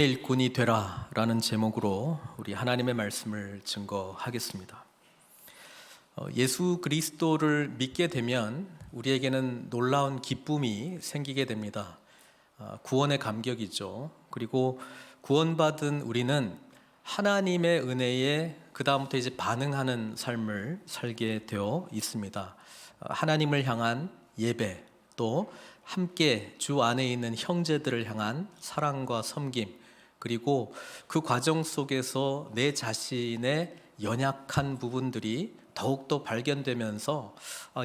일꾼이 되라라는 제목으로 우리 하나님의 말씀을 증거하겠습니다. 예수 그리스도를 믿게 되면 우리에게는 놀라운 기쁨이 생기게 됩니다. 구원의 감격이죠. 그리고 구원받은 우리는 하나님의 은혜에 그 다음부터 이제 반응하는 삶을 살게 되어 있습니다. 하나님을 향한 예배, 또 함께 주 안에 있는 형제들을 향한 사랑과 섬김, 그리고 그 과정 속에서 내 자신의 연약한 부분들이 더욱더 발견되면서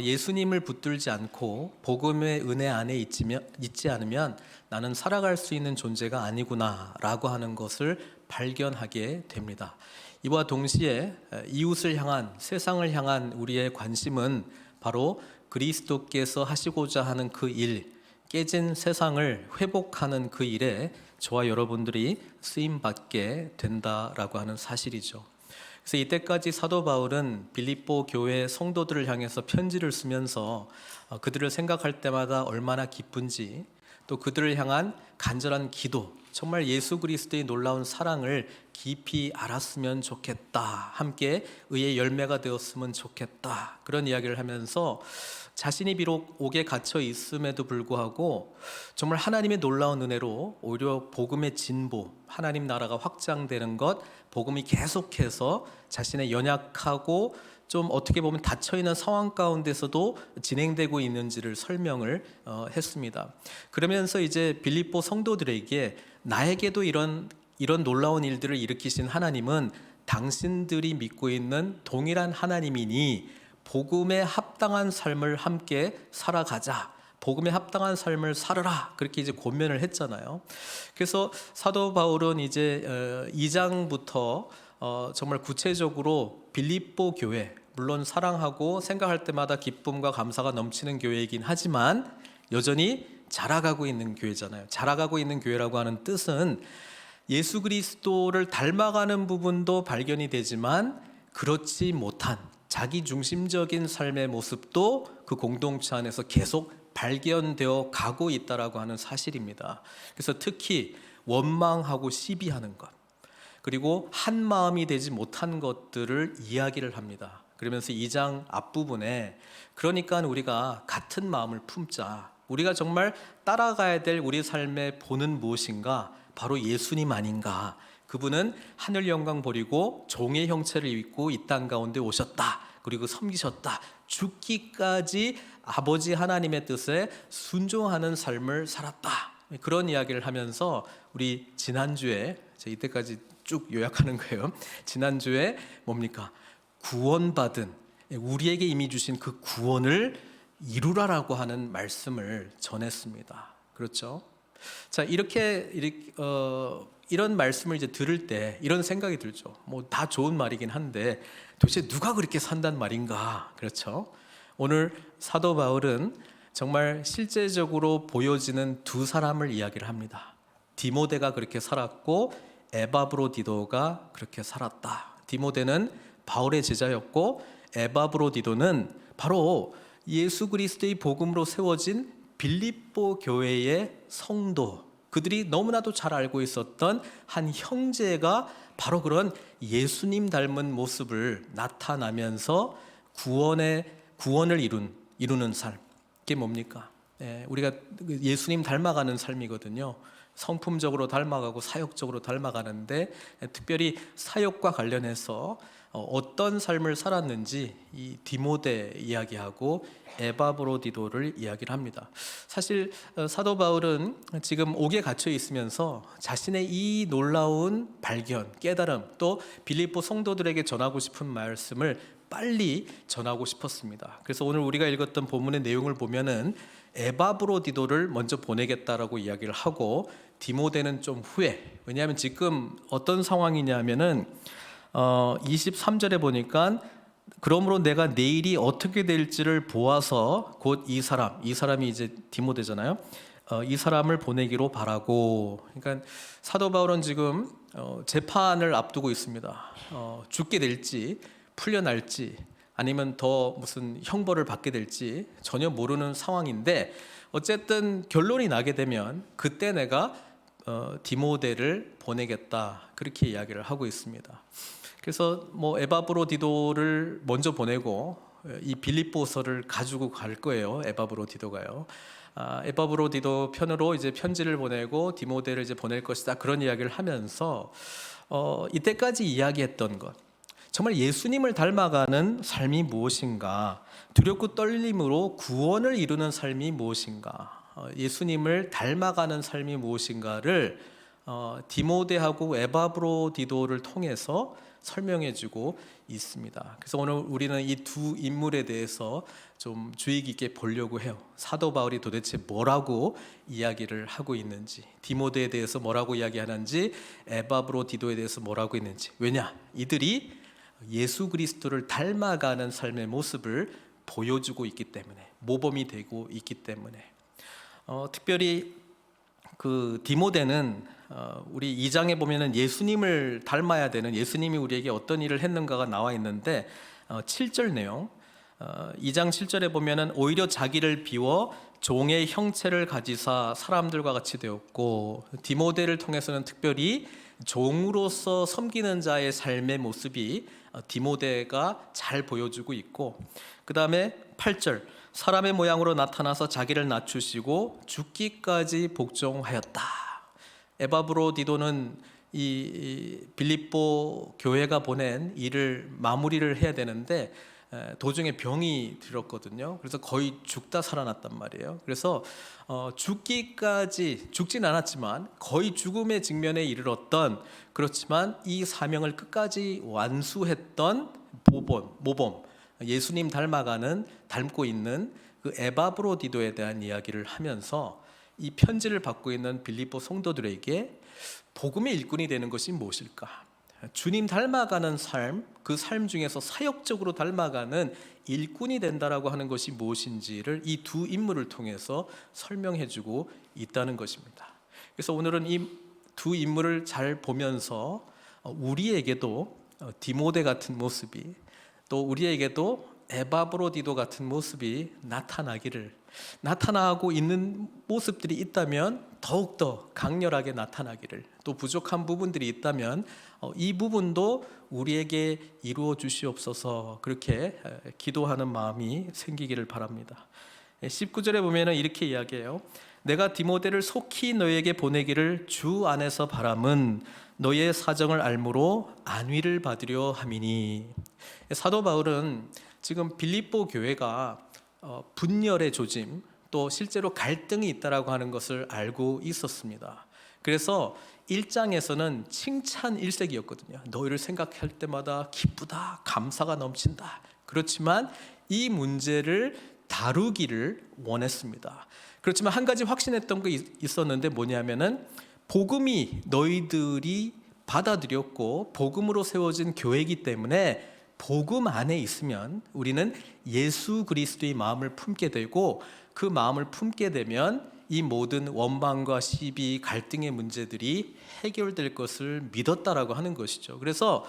예수님을 붙들지 않고 복음의 은혜 안에 있지 않으면 나는 살아갈 수 있는 존재가 아니구나 라고 하는 것을 발견하게 됩니다. 이와 동시에 이웃을 향한, 세상을 향한 우리의 관심은 바로 그리스도께서 하시고자 하는 그 일, 깨진 세상을 회복하는 그 일에 저와 여러분들이 쓰임받게 된다라고 하는 사실이죠. 그래서 이때까지 사도 바울은 빌립보 교회 성도들을 향해서 편지를 쓰면서 그들을 생각할 때마다 얼마나 기쁜지, 또 그들을 향한 간절한 기도, 정말 예수 그리스도의 놀라운 사랑을 깊이 알았으면 좋겠다, 함께 의의 열매가 되었으면 좋겠다, 그런 이야기를 하면서 자신이 비록 옥에 갇혀 있음에도 불구하고 정말 하나님의 놀라운 은혜로 오히려 복음의 진보, 하나님 나라가 확장되는 것, 복음이 계속해서 자신의 연약하고 좀 어떻게 보면 닫혀있는 상황 가운데서도 진행되고 있는지를 설명을 했습니다. 그러면서 이제 빌립보 성도들에게 나에게도 이런 놀라운 일들을 일으키신 하나님은 당신들이 믿고 있는 동일한 하나님이니 복음에 합당한 삶을 함께 살아가자, 복음에 합당한 삶을 살아라, 그렇게 이제 권면을 했잖아요. 그래서 사도 바울은 이제 2장부터 정말 구체적으로 빌립보 교회, 물론 사랑하고 생각할 때마다 기쁨과 감사가 넘치는 교회이긴 하지만 여전히 자라가고 있는 교회잖아요. 자라가고 있는 교회라고 하는 뜻은 예수 그리스도를 닮아가는 부분도 발견이 되지만 그렇지 못한 자기 중심적인 삶의 모습도 그 공동체 안에서 계속 발견되어 가고 있다라고 하는 사실입니다. 그래서 특히 원망하고 시비하는 것, 그리고 한 마음이 되지 못한 것들을 이야기를 합니다. 그러면서 2장 앞부분에 그러니까 우리가 같은 마음을 품자, 우리가 정말 따라가야 될 우리 삶의 본은 무엇인가, 바로 예수님 아닌가. 그분은 하늘 영광 버리고 종의 형체를 입고 이 땅 가운데 오셨다, 그리고 섬기셨다, 죽기까지 아버지 하나님의 뜻에 순종하는 삶을 살았다, 그런 이야기를 하면서 우리 지난주에, 제가 이때까지 쭉 요약하는 거예요. 지난주에 뭡니까? 구원받은, 우리에게 이미 주신 그 구원을 이루라라고 하는 말씀을 전했습니다. 그렇죠? 자, 이런 말씀을 이제 들을 때 이런 생각이 들죠. 뭐 다 좋은 말이긴 한데 도대체 누가 그렇게 산단 말인가? 그렇죠? 오늘 사도 바울은 정말 실제적으로 보여지는 두 사람을 이야기를 합니다. 디모데가 그렇게 살았고 에바브로디도가 그렇게 살았다. 디모데는 바울의 제자였고 에바브로디도는 바로 예수 그리스도의 복음으로 세워진 빌립보 교회의 성도, 그들이 너무나도 잘 알고 있었던 한 형제가 바로 그런 예수님 닮은 모습을 나타나면서 구원을 이루는 삶. 그게 뭡니까? 우리가 예수님 닮아가는 삶이거든요. 성품적으로 닮아가고 사역적으로 닮아가는데, 특별히 사역과 관련해서 어떤 삶을 살았는지 이 디모데 이야기하고 에바브로디도를 이야기를 합니다. 사실 사도 바울은 지금 옥에 갇혀 있으면서 자신의 이 놀라운 발견, 깨달음, 또 빌립보 성도들에게 전하고 싶은 말씀을 빨리 전하고 싶었습니다. 그래서 오늘 우리가 읽었던 본문의 내용을 보면은 에바브로디도를 먼저 보내겠다라고 이야기를 하고 디모데는 좀 후에, 왜냐하면 지금 어떤 상황이냐면은 23절에 보니까 그러므로 내가 내일이 어떻게 될지를 보아서 곧 이 사람이 이제 디모데잖아요. 이 사람을 보내기로 바라고. 그러니까 사도 바울은 지금 재판을 앞두고 있습니다. 죽게 될지 풀려날지 아니면 더 무슨 형벌을 받게 될지 전혀 모르는 상황인데, 어쨌든 결론이 나게 되면 그때 내가 디모데를 보내겠다 그렇게 이야기를 하고 있습니다. 그래서 에바브로디도를 먼저 보내고 이 빌립보서를 가지고 갈 거예요. 에바브로디도가요. 에바브로디도 편으로 이제 편지를 보내고 디모데를 이제 보낼 것이다 그런 이야기를 하면서 이때까지 이야기했던 것, 정말 예수님을 닮아가는 삶이 무엇인가, 두렵고 떨림으로 구원을 이루는 삶이 무엇인가, 예수님을 닮아가는 삶이 무엇인가를 디모데하고 에바브로디도를 통해서 설명해주고 있습니다. 그래서 오늘 우리는 이 두 인물에 대해서 좀 주의 깊게 보려고 해요. 사도 바울이 도대체 뭐라고 이야기를 하고 있는지, 디모데에 대해서 뭐라고 이야기하는지, 에바브로디도에 대해서 뭐라고 있는지. 왜냐? 이들이 예수 그리스도를 닮아가는 삶의 모습을 보여주고 있기 때문에, 모범이 되고 있기 때문에. 특별히 그 디모데는 우리 2장에 보면은 예수님을 닮아야 되는, 예수님이 우리에게 어떤 일을 했는가가 나와 있는데 7절 내용, 2장 7절에 보면은 오히려 자기를 비워 종의 형체를 가지사 사람들과 같이 되었고, 디모데를 통해서는 특별히 종으로서 섬기는 자의 삶의 모습이 디모데가 잘 보여주고 있고, 그 다음에 8절, 사람의 모양으로 나타나서 자기를 낮추시고 죽기까지 복종하였다. 에바브로디도는 이 빌립보 교회가 보낸 일을 마무리를 해야 되는데 도중에 병이 들었거든요. 그래서 거의 죽다 살아났단 말이에요. 그래서 죽기까지, 죽진 않았지만 거의 죽음의 직면에 이르렀던, 그렇지만 이 사명을 끝까지 완수했던 모범, 예수님 닮고 있는 그 에바브로디도에 대한 이야기를 하면서 이 편지를 받고 있는 빌립보 성도들에게 복음의 일꾼이 되는 것이 무엇일까? 주님 닮아가는 삶, 그 삶 중에서 사역적으로 닮아가는 일꾼이 된다라고 하는 것이 무엇인지를 이 두 인물을 통해서 설명해주고 있다는 것입니다. 그래서 오늘은 이 두 인물을 잘 보면서 우리에게도 디모데 같은 모습이, 또 우리에게도 에바브로디도 같은 모습이 나타나고 있는 모습들이 있다면 더욱더 강렬하게 나타나기를, 또 부족한 부분들이 있다면 이 부분도 우리에게 이루어 주시옵소서, 그렇게 기도하는 마음이 생기기를 바랍니다. 19절에 보면 이렇게 이야기해요. 내가 디모데를 속히 너에게 보내기를 주 안에서 바람은 너의 사정을 알므로 안위를 받으려 함이니. 사도 바울은 지금 빌립보 교회가 분열의 조짐, 또 실제로 갈등이 있다라고 하는 것을 알고 있었습니다. 그래서 1장에서는 칭찬 일색이었거든요. 너희를 생각할 때마다 기쁘다, 감사가 넘친다. 그렇지만 이 문제를 다루기를 원했습니다. 그렇지만 한 가지 확신했던 게 있었는데 뭐냐면은 복음이 너희들이 받아들였고 복음으로 세워진 교회이기 때문에 복음 안에 있으면 우리는 예수 그리스도의 마음을 품게 되고, 그 마음을 품게 되면 이 모든 원방과 시비, 갈등의 문제들이 해결될 것을 믿었다라고 하는 것이죠. 그래서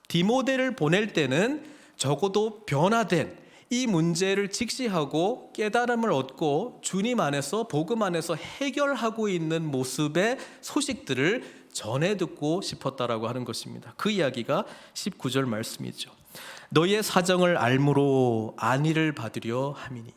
디모데를 보낼 때는 적어도 변화된 이 문제를 직시하고 깨달음을 얻고 주님 안에서, 복음 안에서 해결하고 있는 모습의 소식들을 전해 듣고 싶었다라고 하는 것입니다. 그 이야기가 19절 말씀이죠. 너의 사정을 알므로 안위를 받으려 함이니.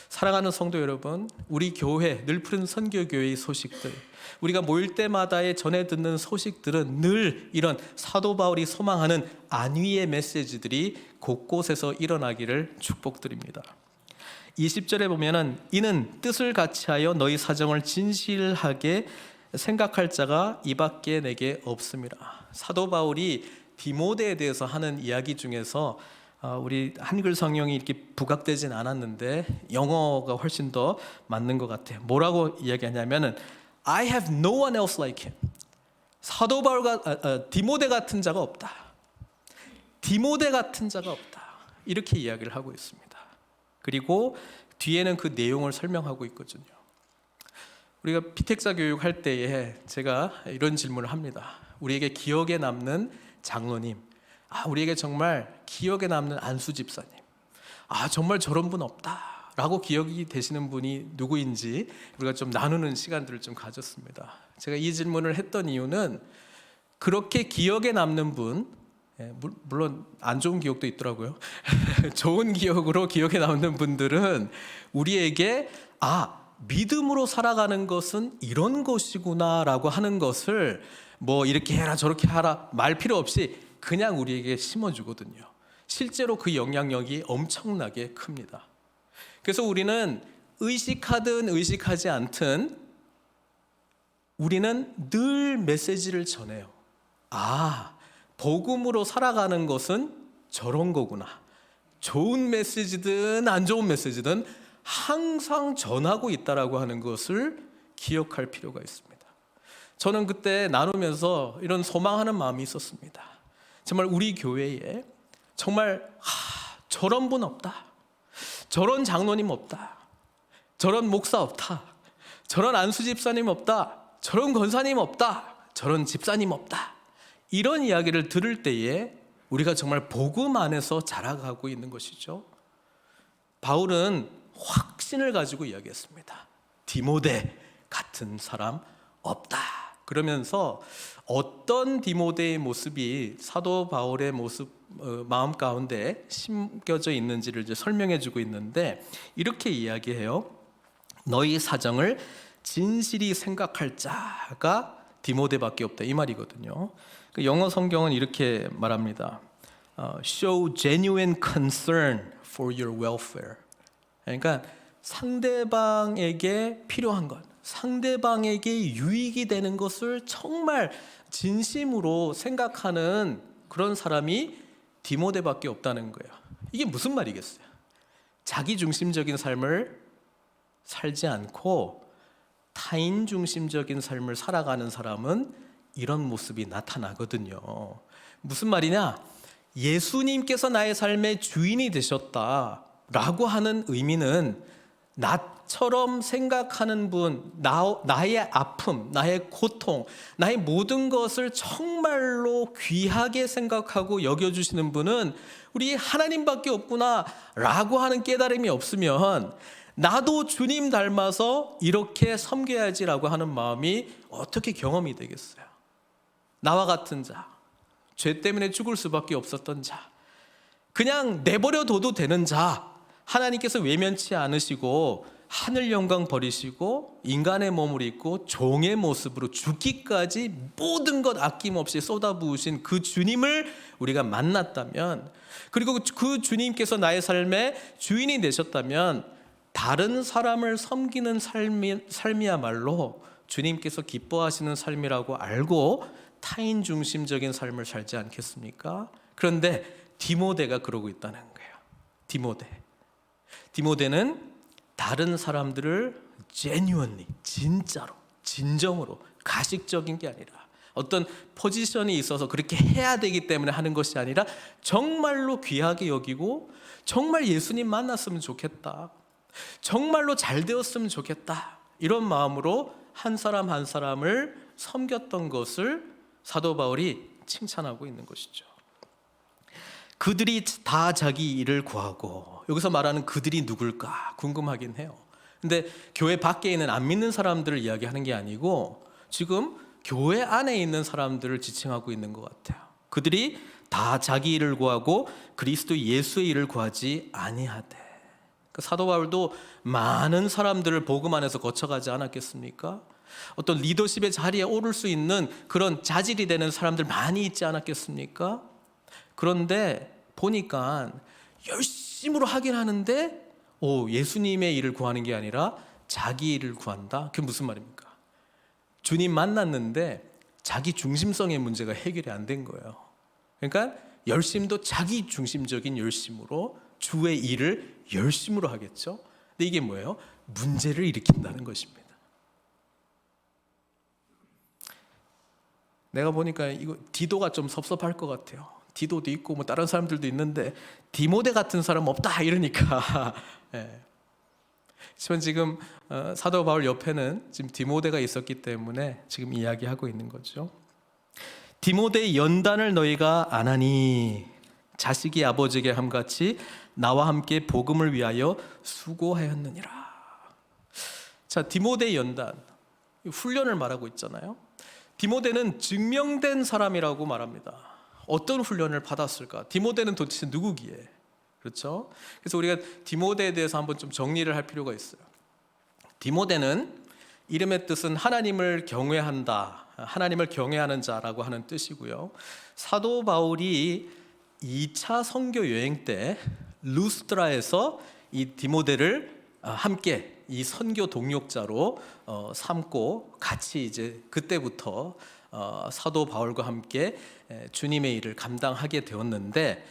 사랑하는 성도 여러분, 우리 교회, 늘푸른 선교교회의 소식들, 우리가 모일 때마다의 전해 듣는 소식들은 늘 이런 사도 바울이 소망하는 안위의 메시지들이 곳곳에서 일어나기를 축복드립니다. 20절에 보면은 이는 뜻을 같이하여 너희 사정을 진실하게 생각할 자가 이밖에 내게 없습니다. 사도 바울이 디모데에 대해서 하는 이야기 중에서 우리 한글 성경이 이렇게 부각되진 않았는데 영어가 훨씬 더 맞는 것 같아요. 뭐라고 이야기하냐면은 I have no one else like him. 사도 바울과 디모데 같은 자가 없다. 디모데 같은 자가 없다. 이렇게 이야기를 하고 있습니다. 그리고 뒤에는 그 내용을 설명하고 있거든요. 우리가 피택사 교육할 때에 제가 이런 질문을 합니다. 우리에게 기억에 남는 장로님, 우리에게 정말 기억에 남는 안수 집사님, 정말 저런 분 없다 라고 기억이 되시는 분이 누구인지 우리가 좀 나누는 시간들을 좀 가졌습니다. 제가 이 질문을 했던 이유는 그렇게 기억에 남는 분, 물론 안 좋은 기억도 있더라고요. 좋은 기억으로 기억에 남는 분들은 우리에게 믿음으로 살아가는 것은 이런 것이구나 라고 하는 것을 뭐 이렇게 해라 저렇게 하라 말 필요 없이 그냥 우리에게 심어주거든요. 실제로 그 영향력이 엄청나게 큽니다. 그래서 우리는 의식하든 의식하지 않든 우리는 늘 메시지를 전해요. 복음으로 살아가는 것은 저런 거구나. 좋은 메시지든 안 좋은 메시지든 항상 전하고 있다라고 하는 것을 기억할 필요가 있습니다. 저는 그때 나누면서 이런 소망하는 마음이 있었습니다. 정말 우리 교회에 정말 저런 분 없다. 저런 장로님 없다. 저런 목사 없다. 저런 안수 집사님 없다. 저런 권사님 없다. 저런 집사님 없다. 이런 이야기를 들을 때에 우리가 정말 복음 안에서 자라가고 있는 것이죠. 바울은 확신을 가지고 이야기했습니다. 디모데 같은 사람 없다. 그러면서 어떤 디모데의 모습이 사도 바울의 마음 가운데 심겨져 있는지를 이제 설명해 주고 있는데 이렇게 이야기해요. 너희 사정을 진실이 생각할 자가 디모데밖에 없다 이 말이거든요. 영어 성경은 이렇게 말합니다. Show genuine concern for your welfare. 그러니까 상대방에게 필요한 것, 상대방에게 유익이 되는 것을 정말 진심으로 생각하는 그런 사람이 디모데밖에 없다는 거예요. 이게 무슨 말이겠어요? 자기 중심적인 삶을 살지 않고 타인 중심적인 삶을 살아가는 사람은 이런 모습이 나타나거든요. 무슨 말이냐? 예수님께서 나의 삶의 주인이 되셨다라고 하는 의미는 나처럼 생각하는 분, 나의 아픔, 나의 고통, 나의 모든 것을 정말로 귀하게 생각하고 여겨주시는 분은 우리 하나님밖에 없구나 라고 하는 깨달음이 없으면 나도 주님 닮아서 이렇게 섬겨야지라고 하는 마음이 어떻게 경험이 되겠어요? 나와 같은 자, 죄 때문에 죽을 수밖에 없었던 자, 그냥 내버려 둬도 되는 자, 하나님께서 외면치 않으시고 하늘 영광 버리시고 인간의 몸을 입고 종의 모습으로 죽기까지 모든 것 아낌없이 쏟아부으신 그 주님을 우리가 만났다면, 그리고 그 주님께서 나의 삶의 주인이 되셨다면 다른 사람을 섬기는 삶이야말로 주님께서 기뻐하시는 삶이라고 알고 타인 중심적인 삶을 살지 않겠습니까? 그런데 디모데가 그러고 있다는 거예요. 디모데는 다른 사람들을 genuinely, 진짜로, 진정으로, 가식적인 게 아니라 어떤 포지션이 있어서 그렇게 해야 되기 때문에 하는 것이 아니라 정말로 귀하게 여기고 정말 예수님 만났으면 좋겠다, 정말로 잘 되었으면 좋겠다, 이런 마음으로 한 사람 한 사람을 섬겼던 것을 사도 바울이 칭찬하고 있는 것이죠. 그들이 다 자기 일을 구하고, 여기서 말하는 그들이 누굴까 궁금하긴 해요. 근데 교회 밖에 있는 안 믿는 사람들을 이야기하는 게 아니고 지금 교회 안에 있는 사람들을 지칭하고 있는 것 같아요. 그들이 다 자기 일을 구하고 그리스도 예수의 일을 구하지 아니하되. 사도 바울도 많은 사람들을 복음 안에서 거쳐가지 않았겠습니까? 어떤 리더십의 자리에 오를 수 있는 그런 자질이 되는 사람들 많이 있지 않았겠습니까? 그런데 보니까 열심으로 하긴 하는데 예수님의 일을 구하는 게 아니라 자기 일을 구한다? 그게 무슨 말입니까? 주님 만났는데 자기 중심성의 문제가 해결이 안 된 거예요. 그러니까 열심도 자기 중심적인 열심으로 주의 일을 열심으로 하겠죠. 근데 이게 뭐예요? 문제를 일으킨다는 것입니다. 내가 보니까 이거 디도가 좀 섭섭할 것 같아요. 디도도 있고 뭐 다른 사람들도 있는데 디모데 같은 사람 없다 이러니까. 하지만 지금 사도 바울 옆에는 지금 디모데가 있었기 때문에 지금 이야기하고 있는 거죠. 디모데의 연단을 너희가 안 하니 자식이 아버지에게 함같이 나와 함께 복음을 위하여 수고하였느니라. 자, 디모데 연단 훈련을 말하고 있잖아요. 디모데는 증명된 사람이라고 말합니다. 어떤 훈련을 받았을까? 디모데는 도대체 누구기에? 그렇죠? 그래서 우리가 디모데에 대해서 한번 좀 정리를 할 필요가 있어요. 디모데는 이름의 뜻은 하나님을 경외한다, 하나님을 경외하는 자라고 하는 뜻이고요. 사도 바울이 2차 선교 여행 때 루스드라에서 이 디모데를 함께 이 선교 동역자로 삼고 같이 이제 그때부터 사도 바울과 함께 주님의 일을 감당하게 되었는데,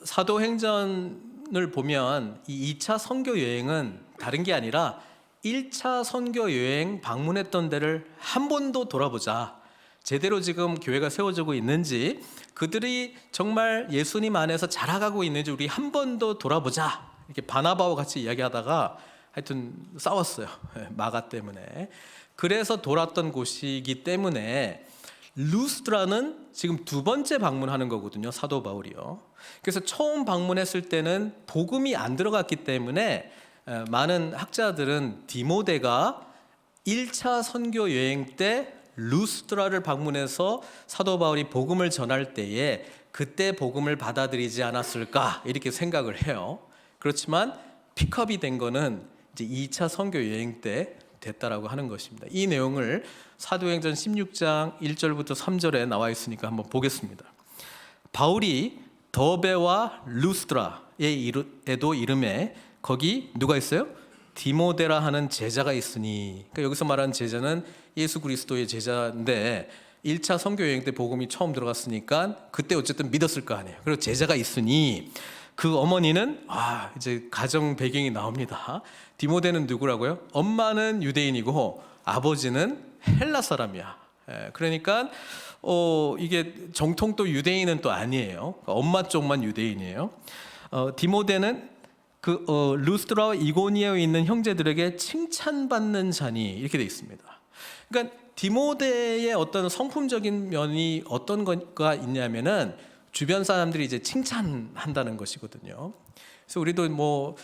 사도행전을 보면 이 2차 선교 여행은 다른 게 아니라 1차 선교 여행 방문했던 데를 한 번도 돌아보자, 제대로 지금 교회가 세워지고 있는지, 그들이 정말 예수님 안에서 자라가고 있는지 우리 한 번 더 돌아보자, 이렇게 바나바와 같이 이야기하다가 하여튼 싸웠어요. 마가 때문에. 그래서 돌았던 곳이기 때문에 루스드라는 지금 두 번째 방문하는 거거든요, 사도 바울이요. 그래서 처음 방문했을 때는 복음이 안 들어갔기 때문에 많은 학자들은 디모데가 1차 선교 여행 때 루스드라를 방문해서 사도 바울이 복음을 전할 때에 그때 복음을 받아들이지 않았을까, 이렇게 생각을 해요. 그렇지만 픽업이 된 거는 이제 2차 선교 여행 때 됐다라고 하는 것입니다. 이 내용을 사도행전 16장 1절부터 3절에 나와 있으니까 한번 보겠습니다. 바울이 더베와 루스드라에도 이름에 거기 누가 있어요? 디모데라 하는 제자가 있으니, 그러니까 여기서 말하는 제자는 예수 그리스도의 제자인데 1차 선교 여행 때 복음이 처음 들어갔으니까 그때 어쨌든 믿었을 거 아니에요. 그리고 제자가 있으니, 그 어머니는 이제 가정 배경이 나옵니다. 디모데는 누구라고요? 엄마는 유대인이고 아버지는 헬라 사람이야. 그러니까 이게 정통 또 유대인은 또 아니에요. 엄마 쪽만 유대인이에요. 디모데는 그 루스드라와 이고니아에 있는 형제들에게 칭찬받는 자니, 이렇게 돼 있습니다. 그러니까 디모데의 어떤 성품적인 면이 어떤 거가 있냐면은 주변 사람들이 이제 칭찬한다는 것이거든요. 그래서 우리도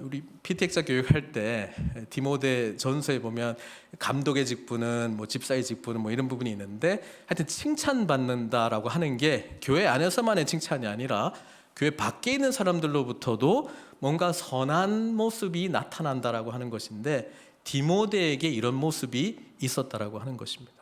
우리 PTXA 교육할 때 디모데 전서에 보면 감독의 직분은 집사의 직분은 이런 부분이 있는데, 하여튼 칭찬받는다라고 하는 게 교회 안에서만의 칭찬이 아니라 교회 밖에 있는 사람들로부터도 뭔가 선한 모습이 나타난다라고 하는 것인데, 디모데에게 이런 모습이 있었다라고 하는 것입니다.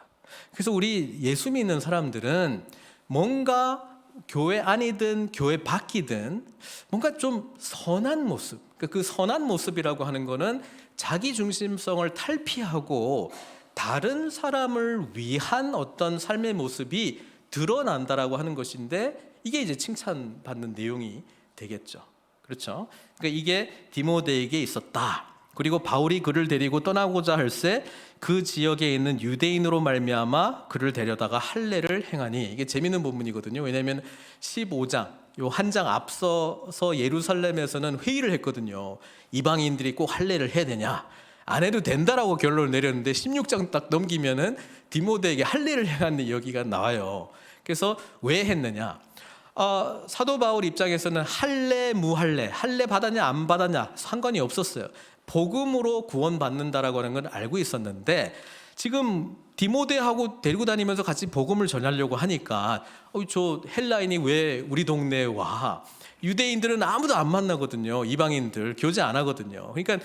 그래서 우리 예수 믿는 사람들은 뭔가 교회 안이든 교회 밖이든 뭔가 좀 선한 모습, 그 선한 모습이라고 하는 거는 자기 중심성을 탈피하고 다른 사람을 위한 어떤 삶의 모습이 드러난다라고 하는 것인데, 이게 이제 칭찬받는 내용이 되겠죠. 그렇죠? 그러니까 이게 디모데에게 있었다. 그리고 바울이 그를 데리고 떠나고자 할새 그 지역에 있는 유대인으로 말미암아 그를 데려다가 할례를 행하니, 이게 재미있는 부분이거든요. 왜냐하면 15장 요 한 장 앞서서 예루살렘에서는 회의를 했거든요. 이방인들이 꼭 할례를 해야 되냐, 안 해도 된다라고 결론을 내렸는데 16장 딱 넘기면은 디모데에게 할례를 행한 이야기가 나와요. 그래서 왜 했느냐? 사도 바울 입장에서는 할례 무할례, 할례 받았냐 안 받았냐 상관이 없었어요. 복음으로 구원받는다라고 하는 건 알고 있었는데, 지금 디모데하고 데리고 다니면서 같이 복음을 전하려고 하니까 저 헬라인이 왜 우리 동네에 와? 유대인들은 아무도 안 만나거든요. 이방인들 교제 안 하거든요. 그러니까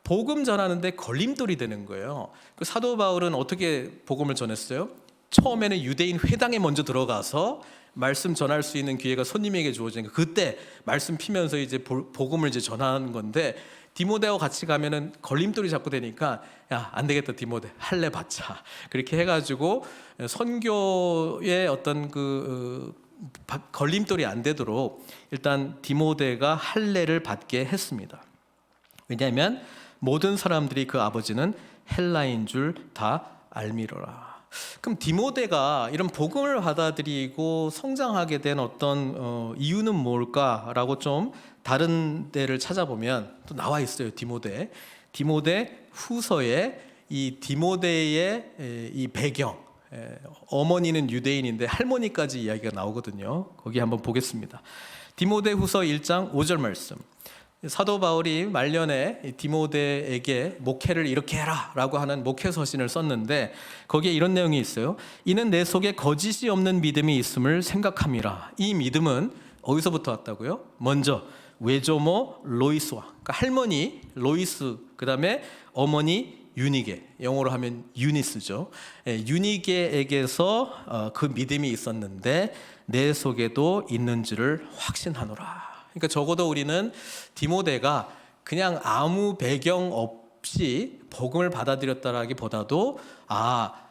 복음 전하는데 걸림돌이 되는 거예요. 그 사도 바울은 어떻게 복음을 전했어요? 처음에는 유대인 회당에 먼저 들어가서 말씀 전할 수 있는 기회가 손님에게 주어지니까 그때 말씀 피면서 이제 복음을 이제 전하는 건데, 디모데와 같이 가면은 걸림돌이 자꾸 되니까 안 되겠다 디모데, 할례 받자, 그렇게 해가지고 선교의 어떤 걸림돌이 안 되도록 일단 디모데가 할례를 받게 했습니다. 왜냐하면 모든 사람들이 그 아버지는 헬라인 줄 다 알미러라. 그럼 디모데가 이런 복음을 받아들이고 성장하게 된 어떤 이유는 뭘까라고 좀 다른 데를 찾아보면 또 나와 있어요. 디모데 후서에 이 디모데의 이 배경, 어머니는 유대인인데 할머니까지 이야기가 나오거든요. 거기 한번 보겠습니다. 디모데후서 1장 5절 말씀. 사도 바울이 말년에 디모데에게 목회를 이렇게 해라 라고 하는 목회 서신을 썼는데 거기에 이런 내용이 있어요. 이는 내 속에 거짓이 없는 믿음이 있음을 생각함이라. 이 믿음은 어디서부터 왔다고요? 먼저 외조모 로이스와, 그러니까 할머니 로이스, 그 다음에 어머니 유니게, 영어로 하면 유니스죠. 유니게에게서 그 믿음이 있었는데 내 속에도 있는지를 확신하노라. 그러니까 적어도 우리는 디모데가 그냥 아무 배경 없이 복음을 받아들였다라기보다도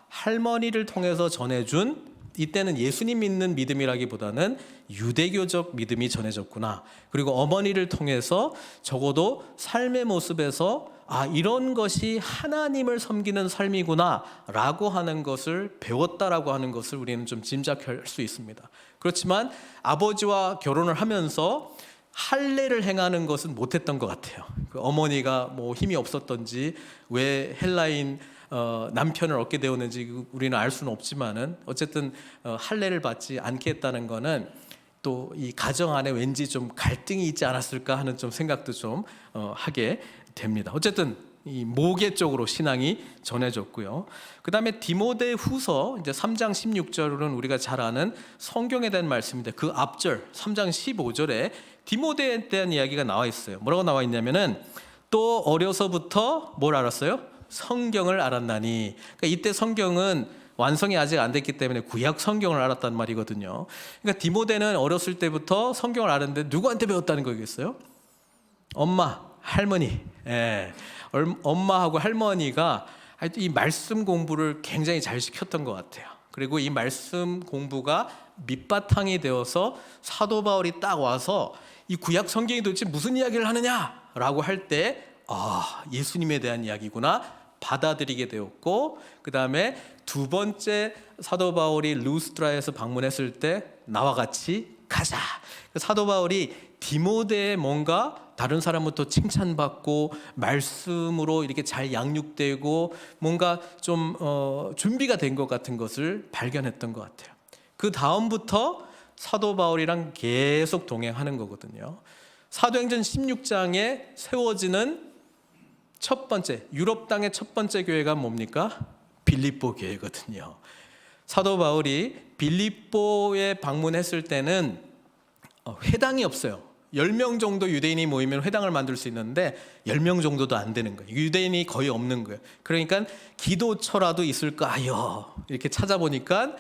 할머니를 통해서 전해준, 이때는 예수님 믿는 믿음이라기보다는 유대교적 믿음이 전해졌구나. 그리고 어머니를 통해서 적어도 삶의 모습에서 이런 것이 하나님을 섬기는 삶이구나 라고 하는 것을 배웠다라고 하는 것을 우리는 좀 짐작할 수 있습니다. 그렇지만 아버지와 결혼을 하면서 할례를 행하는 것은 못했던 것 같아요. 그 어머니가 뭐 힘이 없었던지 왜 헬라인 남편을 얻게 되었는지 우리는 알 수는 없지만은 어쨌든 할례를 받지 않게 했다는 거는 또 이 가정 안에 왠지 좀 갈등이 있지 않았을까 하는 좀 생각도 좀 하게 됩니다. 어쨌든 이 모계 쪽으로 신앙이 전해졌고요. 그 다음에 디모데후서 이제 3장 16절은 우리가 잘 아는 성경에 대한 말씀인데 그 앞절 3장 15절에 디모데에 대한 이야기가 나와 있어요. 뭐라고 나와 있냐면은 또 어려서부터 뭘 알았어요? 성경을 알았나니. 그러니까 이때 성경은 완성이 아직 안 됐기 때문에 구약 성경을 알았단 말이거든요. 그러니까 디모데는 어렸을 때부터 성경을 알았는데 누구한테 배웠다는 거겠어요? 엄마, 할머니. 엄마하고 할머니가 이 말씀 공부를 굉장히 잘 시켰던 것 같아요. 그리고 이 말씀 공부가 밑바탕이 되어서 사도 바울이 딱 와서 이 구약 성경이 도대체 무슨 이야기를 하느냐라고 할 때 예수님에 대한 이야기구나 받아들이게 되었고, 그 다음에 두 번째 사도 바울이 루스드라에서 방문했을 때 나와 같이 가자. 사도 바울이 디모데의 뭔가 다른 사람부터 칭찬받고 말씀으로 이렇게 잘 양육되고 뭔가 좀 준비가 된 것 같은 것을 발견했던 것 같아요. 그 다음부터 사도 바울이랑 계속 동행하는 거거든요. 사도행전 16장에 세워지는 첫 번째 유럽 땅의 첫 번째 교회가 뭡니까? 빌립보 교회거든요. 사도 바울이 빌립보에 방문했을 때는 회당이 없어요. 10명 정도 유대인이 모이면 회당을 만들 수 있는데 10명 정도도 안 되는 거예요. 유대인이 거의 없는 거예요. 그러니까 기도처라도 있을까요? 이렇게 찾아보니까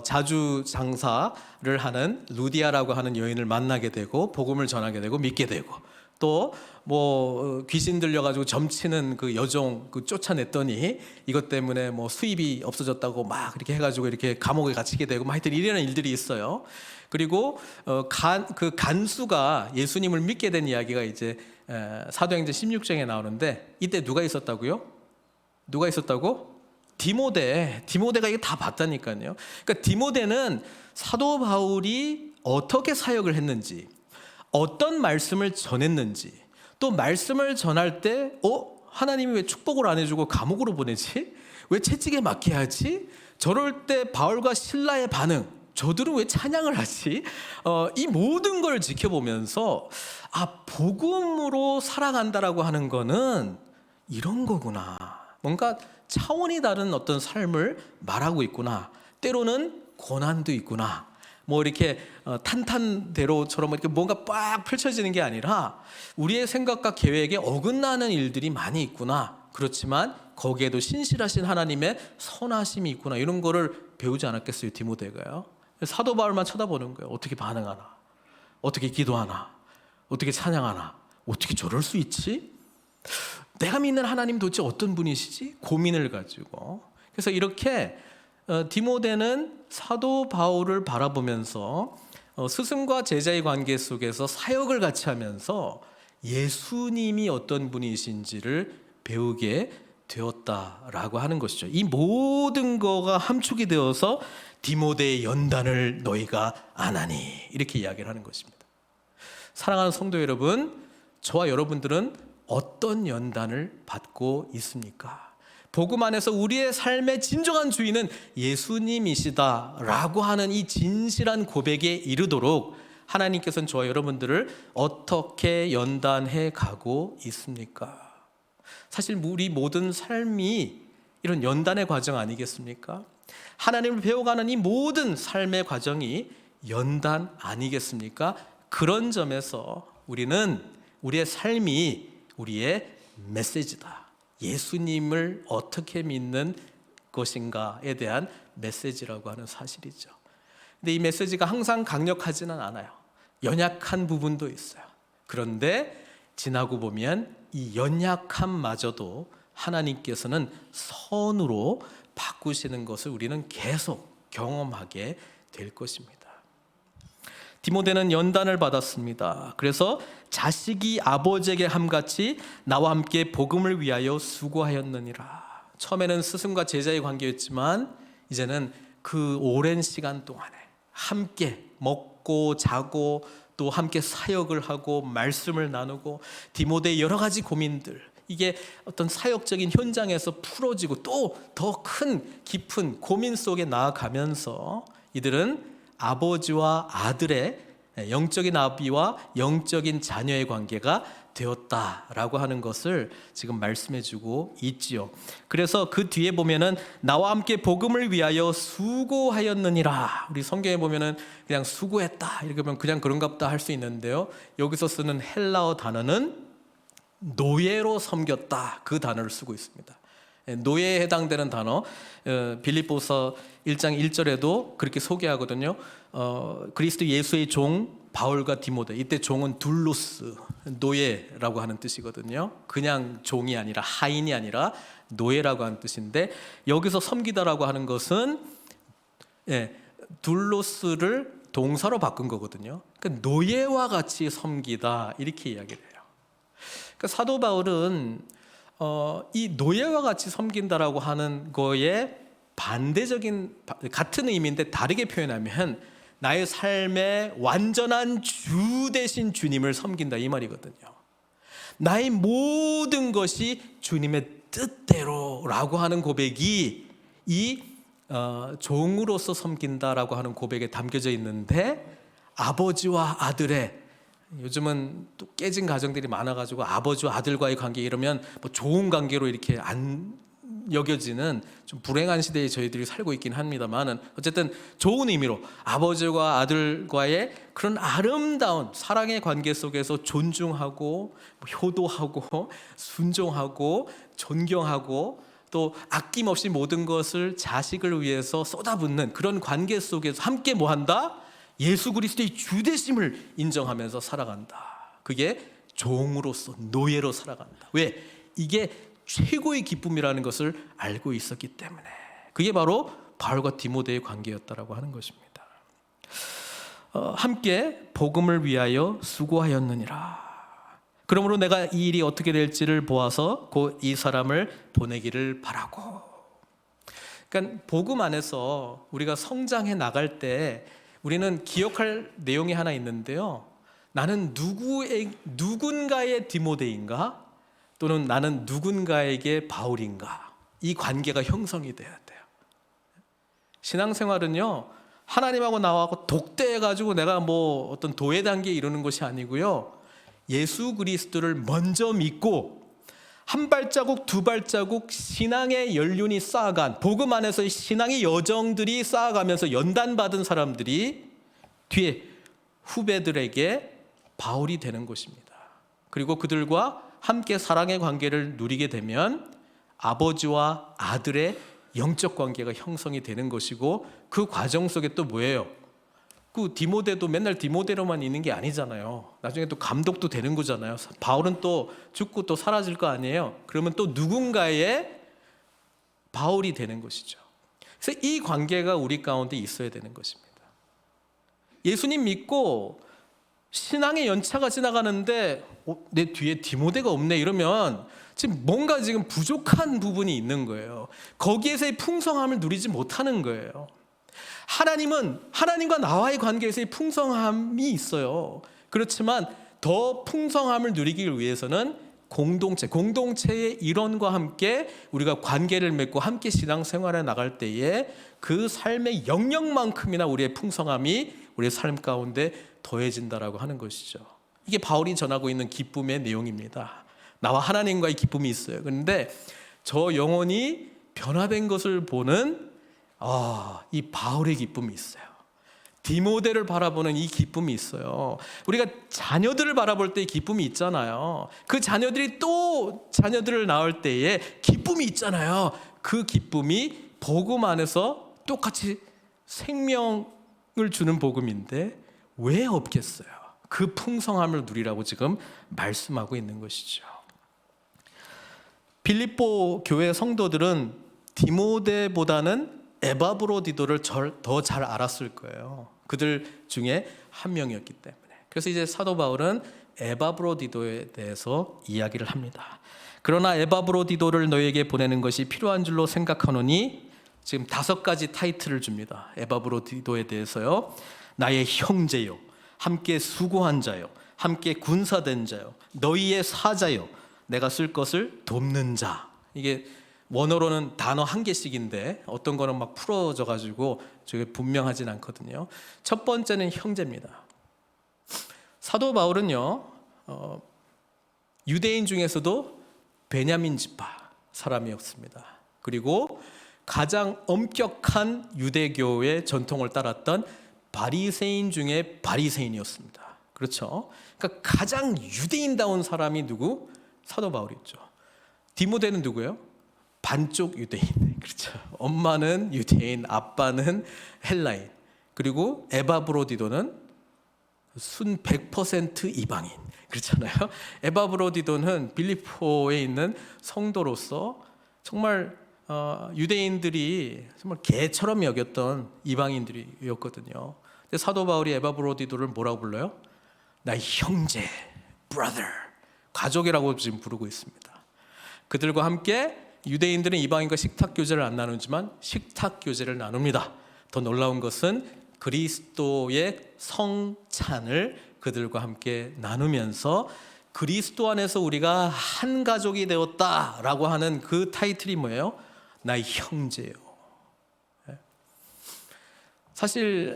자주 장사를 하는 루디아라고 하는 여인을 만나게 되고 복음을 전하게 되고 믿게 되고, 또 뭐 귀신 들려가지고 점치는 그 여종 쫓아냈더니 이것 때문에 뭐 수입이 없어졌다고 막 이렇게 해가지고 이렇게 감옥에 갇히게 되고 뭐 하여튼 이런 일들이 있어요. 그리고 그 간수가 예수님을 믿게 된 이야기가 이제 사도행전 16장에 나오는데 이때 누가 있었다고요? 누가 있었다고? 디모데가 이게 다 봤다니까요. 그러니까 디모데는 사도 바울이 어떻게 사역을 했는지, 어떤 말씀을 전했는지, 또 말씀을 전할 때 하나님이 왜 축복을 안 해주고 감옥으로 보내지? 왜 채찍에 맞게 하지? 저럴 때 바울과 실라의 반응, 저들은 왜 찬양을 하지? 이 모든 걸 지켜보면서 복음으로 살아간다라고 하는 거는 이런 거구나. 뭔가 차원이 다른 어떤 삶을 말하고 있구나. 때로는 고난도 있구나. 뭐 이렇게 탄탄대로처럼 이렇게 뭔가 빡 펼쳐지는 게 아니라 우리의 생각과 계획에 어긋나는 일들이 많이 있구나. 그렇지만 거기에도 신실하신 하나님의 선하심이 있구나. 이런 거를 배우지 않았겠어요, 디모데가요? 사도 바울만 쳐다보는 거예요. 어떻게 반응하나? 어떻게 기도하나? 어떻게 찬양하나? 어떻게 저럴 수 있지? 내가 믿는 하나님 도대체 어떤 분이시지? 고민을 가지고. 그래서 이렇게 디모데는 사도 바울을 바라보면서 스승과 제자의 관계 속에서 사역을 같이 하면서 예수님이 어떤 분이신지를 배우게 되었다라고 하는 것이죠. 이 모든 거가 함축이 되어서 디모데의 연단을 너희가 아나니 이렇게 이야기를 하는 것입니다. 사랑하는 성도 여러분, 저와 여러분들은 어떤 연단을 받고 있습니까? 복음 안에서 우리의 삶의 진정한 주인은 예수님이시다라고 하는 이 진실한 고백에 이르도록 하나님께서는 저와 여러분들을 어떻게 연단해 가고 있습니까? 사실 우리 모든 삶이 이런 연단의 과정 아니겠습니까? 하나님을 배워가는 이 모든 삶의 과정이 연단 아니겠습니까? 그런 점에서 우리는 우리의 삶이 우리의 메시지다. 예수님을 어떻게 믿는 것인가에 대한 메시지라고 하는 사실이죠. 근데 이 메시지가 항상 강력하지는 않아요. 연약한 부분도 있어요. 그런데 지나고 보면 이 연약함마저도 하나님께서는 선으로 바꾸시는 것을 우리는 계속 경험하게 될 것입니다. 디모데는 연단을 받았습니다. 그래서 자식이 아버지에게 함같이 나와 함께 복음을 위하여 수고하였느니라. 처음에는 스승과 제자의 관계였지만 이제는 그 오랜 시간 동안에 함께 먹고 자고 또 함께 사역을 하고 말씀을 나누고 디모데의 여러 가지 고민들, 이게 어떤 사역적인 현장에서 풀어지고 또 더 큰 깊은 고민 속에 나아가면서 이들은 아버지와 아들의 영적인 아비와 영적인 자녀의 관계가 되었다라고 하는 것을 지금 말씀해주고 있지요. 그래서 그 뒤에 보면은 나와 함께 복음을 위하여 수고하였느니라. 우리 성경에 보면은 그냥 수고했다 이렇게 보면 그냥 그런갑다 할 수 있는데요. 여기서 쓰는 헬라어 단어는 노예로 섬겼다, 그 단어를 쓰고 있습니다. 노예에 해당되는 단어, 빌립보서 1장 1절에도 그렇게 소개하거든요. 그리스도 예수의 종 바울과 디모데, 이때 종은 둘로스, 노예라고 하는 뜻이거든요. 그냥 종이 아니라 하인이 아니라 노예라고 하는 뜻인데, 여기서 섬기다라고 하는 것은 둘로스를 동사로 바꾼 거거든요. 그러니까 노예와 같이 섬기다 이렇게 이야기를 해요. 그러니까 사도 바울은 이 노예와 같이 섬긴다라고 하는 거에 반대적인, 같은 의미인데 다르게 표현하면 나의 삶의 완전한 주 대신 주님을 섬긴다 이 말이거든요. 나의 모든 것이 주님의 뜻대로라고 하는 고백이 이 종으로서 섬긴다라고 하는 고백에 담겨져 있는데, 아버지와 아들의, 요즘은 또 깨진 가정들이 많아가지고 아버지와 아들과의 관계 이러면 뭐 좋은 관계로 이렇게 안 여겨지는 좀 불행한 시대에 저희들이 살고 있긴 합니다만은, 어쨌든 좋은 의미로 아버지와 아들과의 그런 아름다운 사랑의 관계 속에서 존중하고 효도하고 순종하고 존경하고 또 아낌없이 모든 것을 자식을 위해서 쏟아붓는 그런 관계 속에서 함께 뭐한다? 예수 그리스도의 주되심을 인정하면서 살아간다. 그게 종으로서, 노예로 살아간다. 왜? 이게 최고의 기쁨이라는 것을 알고 있었기 때문에. 그게 바로 바울과 디모데의 관계였다라고 하는 것입니다. 함께 복음을 위하여 수고하였느니라. 그러므로 내가 이 일이 어떻게 될지를 보아서 곧 이 사람을 보내기를 바라고. 그러니까 복음 안에서 우리가 성장해 나갈 때 우리는 기억할 내용이 하나 있는데요. 나는 누군가의 디모데인가? 또는 나는 누군가에게 바울인가? 이 관계가 형성이 돼야 돼요. 신앙생활은요, 하나님하고 나하고 독대해가지고 내가 뭐 어떤 도회 단계에 이르는 것이 아니고요. 예수 그리스도를 먼저 믿고 한 발자국 두 발자국 신앙의 연륜이 쌓아간, 복음 안에서의 신앙의 여정들이 쌓아가면서 연단받은 사람들이 뒤에 후배들에게 바울이 되는 것입니다. 그리고 그들과 함께 사랑의 관계를 누리게 되면 아버지와 아들의 영적 관계가 형성이 되는 것이고, 그 과정 속에 또 뭐예요? 그 디모데도 맨날 디모데로만 있는 게 아니잖아요. 나중에 또 감독도 되는 거잖아요. 바울은 또 죽고 또 사라질 거 아니에요. 그러면 또 누군가의 바울이 되는 것이죠. 그래서 이 관계가 우리 가운데 있어야 되는 것입니다. 예수님 믿고 신앙의 연차가 지나가는데 내 뒤에 디모데가 없네 이러면 지금 뭔가 지금 부족한 부분이 있는 거예요. 거기에서의 풍성함을 누리지 못하는 거예요. 하나님은 하나님과 나와의 관계에서의 풍성함이 있어요. 그렇지만 더 풍성함을 누리기 위해서는 공동체의 일원과 함께 우리가 관계를 맺고 함께 신앙생활에 나갈 때에 그 삶의 영역만큼이나 우리의 풍성함이 우리의 삶 가운데 더해진다라고 하는 것이죠. 이게 바울이 전하고 있는 기쁨의 내용입니다. 나와 하나님과의 기쁨이 있어요. 그런데 저 영혼이 변화된 것을 보는 이 바울의 기쁨이 있어요. 디모데를 바라보는 이 기쁨이 있어요. 우리가 자녀들을 바라볼 때 기쁨이 있잖아요. 그 자녀들이 또 자녀들을 낳을 때에 기쁨이 있잖아요. 그 기쁨이 복음 안에서 똑같이 생명을 주는 복음인데 왜 없겠어요? 그 풍성함을 누리라고 지금 말씀하고 있는 것이죠. 빌립보 교회 성도들은 디모데보다는 에바브로디도를 더 잘 알았을 거예요. 그들 중에 한 명이었기 때문에. 그래서 이제 사도 바울은 에바브로디도에 대해서 이야기를 합니다. 그러나 에바브로디도를 너에게 보내는 것이 필요한 줄로 생각하노니, 지금 5가지 타이틀을 줍니다. 에바브로디도에 대해서요. 나의 형제요, 함께 수고한 자요, 함께 군사된 자요, 너희의 사자요, 내가 쓸 것을 돕는 자. 이게 원어로는 단어 1개씩인데 어떤 거는 막 풀어져 가지고 저게 분명하진 않거든요. 첫 번째는 형제입니다. 사도 바울은요, 유대인 중에서도 베냐민 지파 사람이었습니다. 그리고 가장 엄격한 유대교의 전통을 따랐던 바리새인 중에 바리새인이었습니다. 그렇죠? 그러니까 가장 유대인다운 사람이 누구? 사도 바울이었죠. 디모데는 누구예요? 반쪽 유대인. 그렇죠. 엄마는 유대인, 아빠는 헬라인. 그리고 에바브로디도는 순 100% 이방인. 그렇잖아요. 에바브로디도는 빌립보에 있는 성도로서 정말 유대인들이 정말 개처럼 여겼던 이방인들이었거든요. 근데 사도 바울이 에바브로디도를 뭐라고 불러요? 나의 형제, brother, 가족이라고 지금 부르고 있습니다. 그들과 함께 유대인들은 이방인과 식탁 교제를 안 나누지만 식탁 교제를 나눕니다. 더 놀라운 것은 그리스도의 성찬을 그들과 함께 나누면서 그리스도 안에서 우리가 한 가족이 되었다라고 하는 그 타이틀이 뭐예요? 나의 형제요. 사실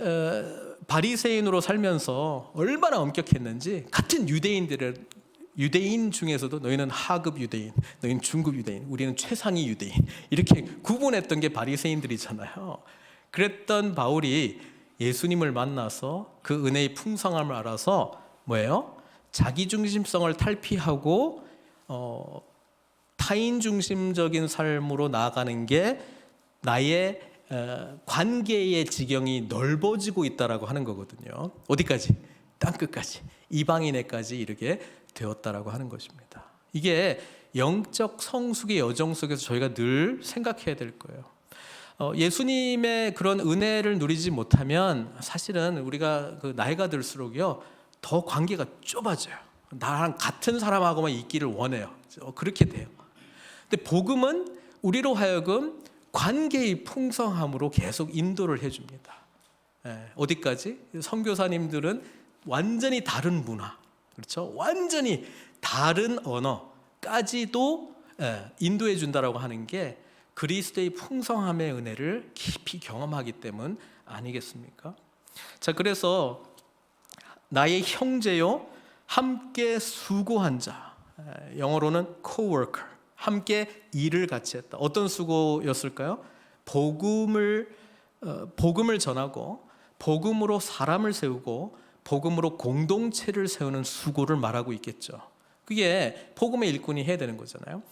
바리새인으로 살면서 얼마나 엄격했는지, 같은 유대인 중에서도 너희는 하급 유대인, 너희는 중급 유대인, 우리는 최상위 유대인, 이렇게 구분했던 게 바리새인들이잖아요. 그랬던 바울이 예수님을 만나서 그 은혜의 풍성함을 알아서 뭐예요? 자기중심성을 탈피하고 타인 중심적인 삶으로 나아가는 게 나의 관계의 지경이 넓어지고 있다라고 하는 거거든요. 어디까지? 땅끝까지, 이방인에까지 이르게 되었다라고 하는 것입니다. 이게 영적 성숙의 여정 속에서 저희가 늘 생각해야 될 거예요. 예수님의 그런 은혜를 누리지 못하면 사실은 우리가 그 나이가 들수록요 더 관계가 좁아져요. 나랑 같은 사람하고만 있기를 원해요. 그렇게 돼요. 근데 복음은 우리로 하여금 관계의 풍성함으로 계속 인도를 해줍니다. 어디까지? 선교사님들은 완전히 다른 문화, 그렇죠? 완전히 다른 언어까지도 인도해 준다라고 하는 게 그리스도의 풍성함의 은혜를 깊이 경험하기 때문 아니겠습니까? 자, 그래서 나의 형제요, 함께 수고한 자, 영어로는 coworker, 함께 일을 같이 했다. 어떤 수고였을까요? 복음을 전하고 복음으로 사람을 세우고 복음으로 공동체를 세우는 수고를 말하고 있겠죠. 그게 복음의 일꾼이 해야 되는 거잖아요.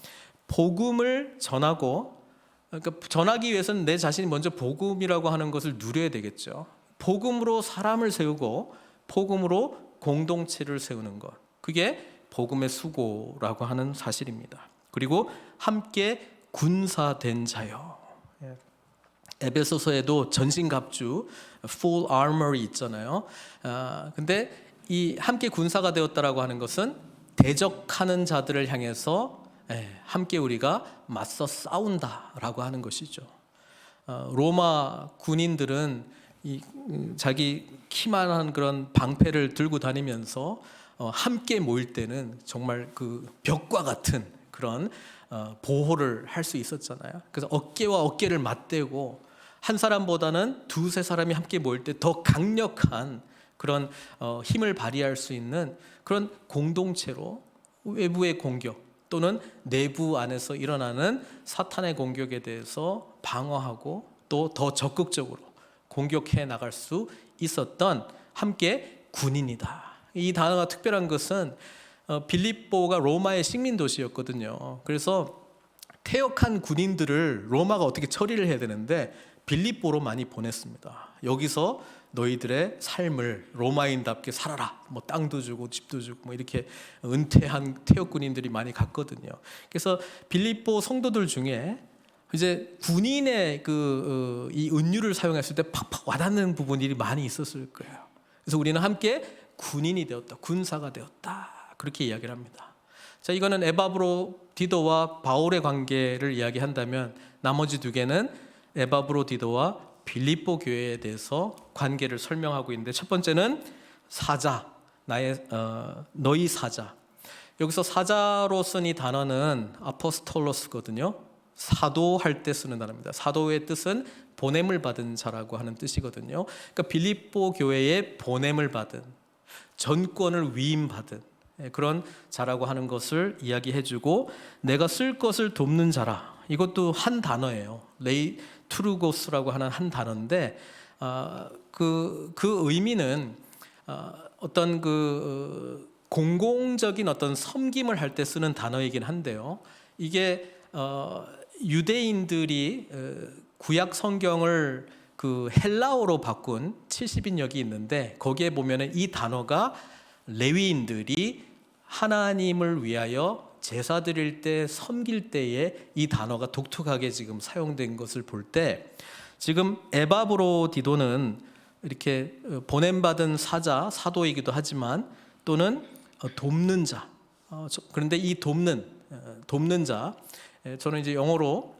복음을 전하고, 그러니까 전하기 위해서는 내 자신이 먼저 복음이라고 하는 것을 누려야 되겠죠. 복음으로 사람을 세우고 복음으로 공동체를 세우는 것, 그게 복음의 수고라고 하는 사실입니다. 그리고 함께 군사된 자요. 에베소서에도 전신갑주 full armor이 있잖아요. 근데 이 함께 군사가 되었다라고 하는 것은 대적하는 자들을 향해서 함께 우리가 맞서 싸운다라고 하는 것이죠. 로마 군인들은 자기 키만한 그런 방패를 들고 다니면서 함께 모일 때는 정말 그 벽과 같은 그런 보호를 할 수 있었잖아요. 그래서 어깨와 어깨를 맞대고 한 사람보다는 두세 사람이 함께 모일 때 더 강력한 그런 힘을 발휘할 수 있는 그런 공동체로 외부의 공격 또는 내부 안에서 일어나는 사탄의 공격에 대해서 방어하고 또 더 적극적으로 공격해 나갈 수 있었던 함께 군인이다. 이 단어가 특별한 것은 빌립보가 로마의 식민 도시였거든요. 그래서 퇴역한 군인들을 로마가 어떻게 처리를 해야 되는데 빌립보로 많이 보냈습니다. 여기서 너희들의 삶을 로마인답게 살아라. 뭐 땅도 주고 집도 주고 뭐 이렇게 은퇴한 퇴역 군인들이 많이 갔거든요. 그래서 빌립보 성도들 중에 이제 군인의 이 은유를 사용했을 때 팍팍 와닿는 부분이 많이 있었을 거예요. 그래서 우리는 함께 군인이 되었다, 군사가 되었다, 그렇게 이야기를 합니다. 자, 이거는 에바브로디도와 바울의 관계를 이야기한다면 나머지 두 개는 에바브로디도와 빌립보 교회에 대해서 관계를 설명하고 있는데, 첫 번째는 사자, 너희 사자. 여기서 사자로 쓴 이 단어는 아포스톨로스거든요. 사도할 때 쓰는 단어입니다. 사도의 뜻은 보냄을 받은 자라고 하는 뜻이거든요. 그러니까 빌립보 교회에 보냄을 받은, 전권을 위임받은 그런 자라고 하는 것을 이야기해주고, 내가 쓸 것을 돕는 자라, 이것도 한 단어예요. 레이투르고스라고 하는 한 단어인데 그 의미는 어떤 공공적인 어떤 섬김을 할 때 쓰는 단어이긴 한데요. 이게 유대인들이 구약 성경을 헬라어로 바꾼 70인역이 있는데, 거기에 보면은 이 단어가 레위인들이 하나님을 위하여 제사 드릴 때, 섬길 때에 이 단어가 독특하게 지금 사용된 것을 볼 때, 지금 에바브로디도는 이렇게 보냄받은 사도이기도 하지만 또는 돕는 자. 그런데 이 돕는 자, 저는 이제 영어로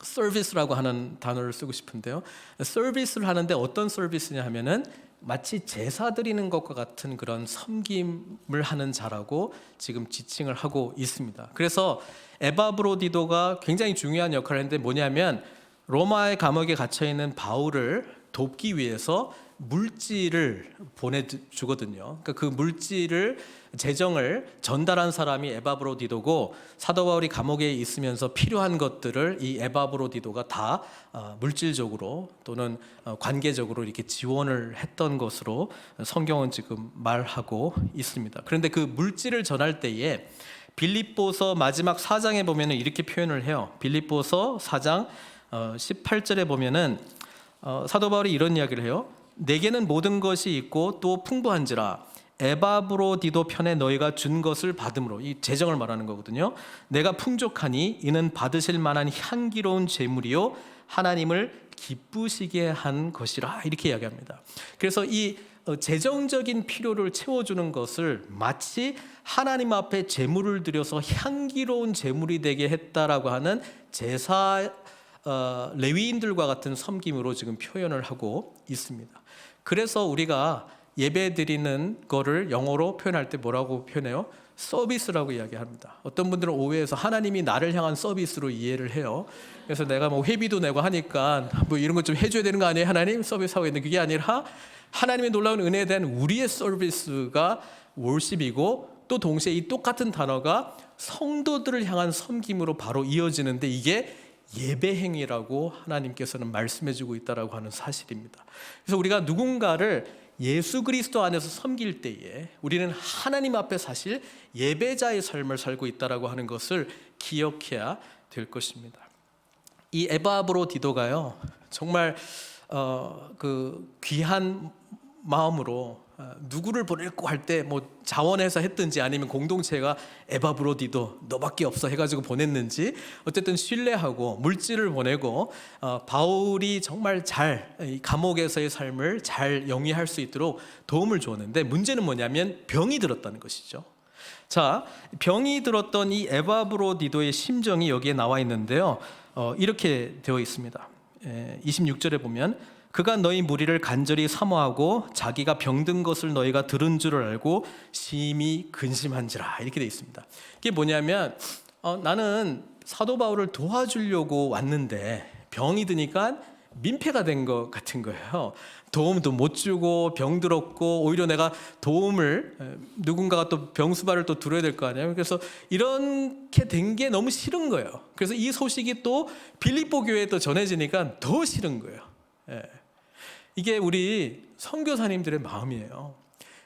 서비스라고 하는 단어를 쓰고 싶은데요. 서비스를 하는데 어떤 서비스냐 하면은 마치 제사 드리는 것과 같은 그런 섬김을 하는 자라고 지금 지칭을 하고 있습니다. 그래서 에바브로디도가 굉장히 중요한 역할을 했는데, 뭐냐면 로마의 감옥에 갇혀 있는 바울을 돕기 위해서 물질을 보내주거든요. 그러니까 그 물질을, 재정을 전달한 사람이 에바브로디도고, 사도 바울이 감옥에 있으면서 필요한 것들을 이 에바브로디도가 다 물질적으로 또는 관계적으로 이렇게 지원을 했던 것으로 성경은 지금 말하고 있습니다. 그런데 그 물질을 전할 때에 빌립보서 마지막 4장에 보면은 이렇게 표현을 해요. 빌립보서 4장 18절에 보면은 사도 바울이 이런 이야기를 해요. 내게는 모든 것이 있고 또 풍부한지라 에바브로디도 편에 너희가 준 것을 받음으로, 이 재정을 말하는 거거든요. 내가 풍족하니 이는 받으실 만한 향기로운 제물이요 하나님을 기쁘시게 한 것이라, 이렇게 이야기합니다. 그래서 이 재정적인 필요를 채워주는 것을 마치 하나님 앞에 제물을 드려서 향기로운 제물이 되게 했다라고 하는 제사 레위인들과 같은 섬김으로 지금 표현을 하고 있습니다. 그래서 우리가 예배 드리는 거를 영어로 표현할 때 뭐라고 표현해요? 서비스라고 이야기합니다. 어떤 분들은 오해해서 하나님이 나를 향한 서비스로 이해를 해요. 그래서 내가 뭐 회비도 내고 하니까 뭐 이런 것 좀 해줘야 되는 거 아니에요? 하나님 서비스하고 있는, 그게 아니라 하나님의 놀라운 은혜에 대한 우리의 서비스가 월십이고, 또 동시에 이 똑같은 단어가 성도들을 향한 섬김으로 바로 이어지는데, 이게 예배 행위라고 하나님께서는 말씀해주고 있다라고 하는 사실입니다. 그래서 우리가 누군가를 예수 그리스도 안에서 섬길 때에 우리는 하나님 앞에 사실 예배자의 삶을 살고 있다라고 하는 것을 기억해야 될 것입니다. 이 에바브로디도가요, 정말 귀한 마음으로 누구를 보낼고 할 때 뭐 자원해서 했든지 아니면 공동체가 에바브로디도 너밖에 없어 해가지고 보냈는지, 어쨌든 신뢰하고 물질을 보내고 바울이 정말 잘 감옥에서의 삶을 잘 영위할 수 있도록 도움을 주었는데, 문제는 뭐냐면 병이 들었다는 것이죠. 자, 병이 들었던 이 에바브로디도의 심정이 여기에 나와 있는데요. 이렇게 되어 있습니다. 26절에 보면 그가 너희 무리를 간절히 사모하고 자기가 병든 것을 너희가 들은 줄을 알고 심히 근심한지라, 이렇게 되어 있습니다. 이게 뭐냐면 나는 사도 바울을 도와주려고 왔는데 병이 드니까 민폐가 된 것 같은 거예요. 도움도 못 주고 병들었고 오히려 내가 도움을 누군가가 또 병수발을 또 들어야 될 거 아니에요. 그래서 이렇게 된 게 너무 싫은 거예요. 그래서 이 소식이 또 빌립보 교회에 또 전해지니까 더 싫은 거예요. 이게 우리 선교사님들의 마음이에요.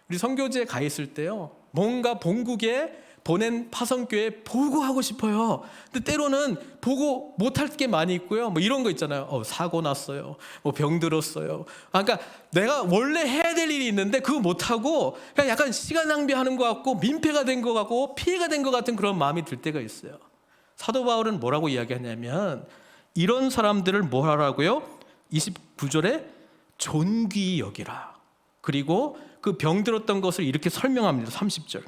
우리 선교지에 가 있을 때요, 뭔가 본국에 보낸 파송교회 보고하고 싶어요. 근데 때로는 보고 못할 게 많이 있고요. 뭐 이런 거 있잖아요. 사고 났어요. 뭐 병들었어요. 그러니까 내가 원래 해야 될 일이 있는데 그거 못하고 그냥 약간 시간 낭비하는 것 같고 민폐가 된 것 같고 피해가 된 것 같은 그런 마음이 들 때가 있어요. 사도 바울은 뭐라고 이야기하냐면 이런 사람들을 뭐 하라고요? 29절에 존귀히 여기라. 그리고 그 병들었던 것을 이렇게 설명합니다. 30절.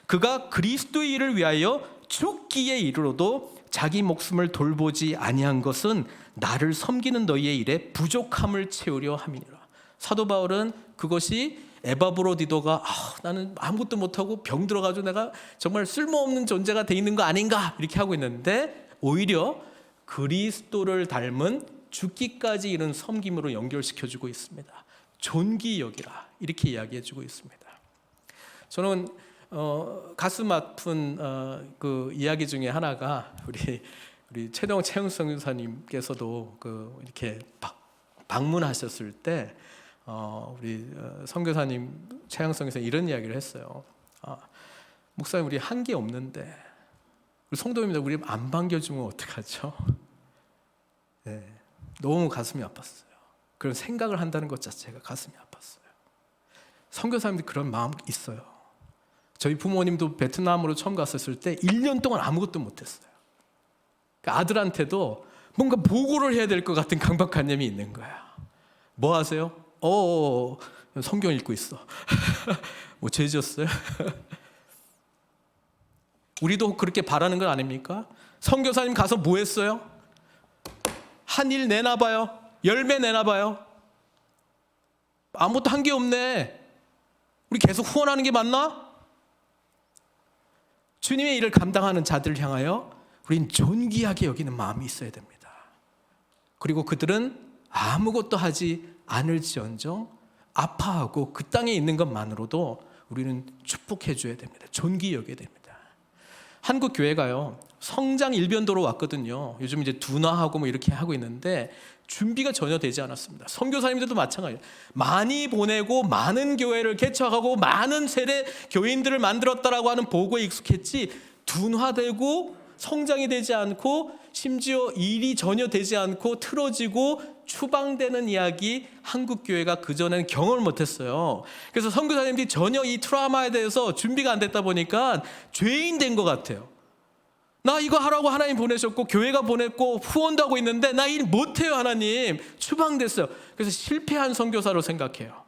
그가 그리스도의 일을 위하여 죽기에 이르러도 자기 목숨을 돌보지 아니한 것은 나를 섬기는 너희의 일에 부족함을 채우려 함이니라. 사도 바울은 그것이 에바브로디도가 나는 아무것도 못하고 병들어가지고 내가 정말 쓸모없는 존재가 돼 있는 거 아닌가 이렇게 하고 있는데 오히려 그리스도를 닮은 죽기까지 이른 섬김으로 연결시켜주고 있습니다. 존귀히 여기라 이렇게 이야기해주고 있습니다. 저는 가슴 아픈 그 이야기 중에 하나가 우리 최동 선교사님께서도 이렇게 방문하셨을 때 우리 선교사님 최양 선교사님 이런 이야기를 했어요. 목사님 우리 한 게 없는데 우리 성도님들 우리 안 반겨주면 어떡하죠? 네, 너무 가슴이 아팠어요. 그런 생각을 한다는 것 자체가 가슴이 아팠어요. 선교사님들 그런 마음 있어요. 저희 부모님도 베트남으로 처음 갔었을 때 1년 동안 아무것도 못했어요. 아들한테도 뭔가 보고를 해야 될 것 같은 강박관념이 있는 거야. 뭐 하세요? 성경 읽고 있어. 뭐 죄 지었어요? 우리도 그렇게 바라는 건 아닙니까? 선교사님 가서 뭐 했어요? 한 일 내놔봐요. 열매 내놔봐요. 아무것도 한 게 없네. 우리 계속 후원하는 게 맞나? 주님의 일을 감당하는 자들을 향하여 우린 존귀하게 여기는 마음이 있어야 됩니다. 그리고 그들은 아무것도 하지 않을지언정 아파하고 그 땅에 있는 것만으로도 우리는 축복해 줘야 됩니다. 존귀히 여겨야 됩니다. 한국 교회가요 성장 일변도로 왔거든요. 요즘 이제 둔화하고 뭐 이렇게 하고 있는데 준비가 전혀 되지 않았습니다. 선교사님들도 마찬가지예요. 많이 보내고 많은 교회를 개척하고 많은 세대 교인들을 만들었다라고 하는 보고에 익숙했지 둔화되고 성장이 되지 않고 심지어 일이 전혀 되지 않고 틀어지고 추방되는 이야기 한국 교회가 그전에는 경험을 못했어요. 그래서 선교사님들이 전혀 이 트라우마에 대해서 준비가 안 됐다 보니까 죄인 된 것 같아요. 나 이거 하라고 하나님 보내셨고 교회가 보냈고 후원도 하고 있는데 나 일 못해요 하나님. 추방됐어요. 그래서 실패한 선교사로 생각해요.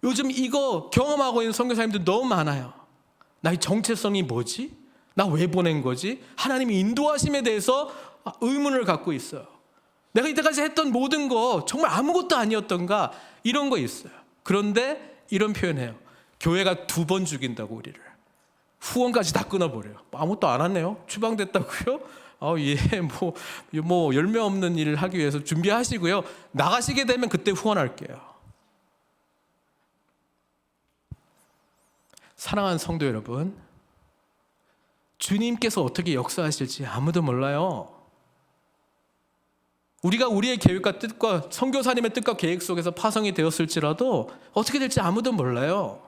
요즘 이거 경험하고 있는 선교사님들 너무 많아요. 나의 정체성이 뭐지? 나 왜 보낸 거지? 하나님의 인도하심에 대해서 의문을 갖고 있어요. 내가 이때까지 했던 모든 거 정말 아무것도 아니었던가 이런 거 있어요. 그런데 이런 표현해요. 교회가 2번 죽인다고 우리를. 후원까지 다 끊어버려요. 아무것도 안 하네요. 추방됐다고요? 뭐 열매 없는 일을 하기 위해서 준비하시고요. 나가시게 되면 그때 후원할게요. 사랑하는 성도 여러분, 주님께서 어떻게 역사하실지 아무도 몰라요. 우리가 우리의 계획과 뜻과 선교사님의 뜻과 계획 속에서 파송이 되었을지라도 어떻게 될지 아무도 몰라요.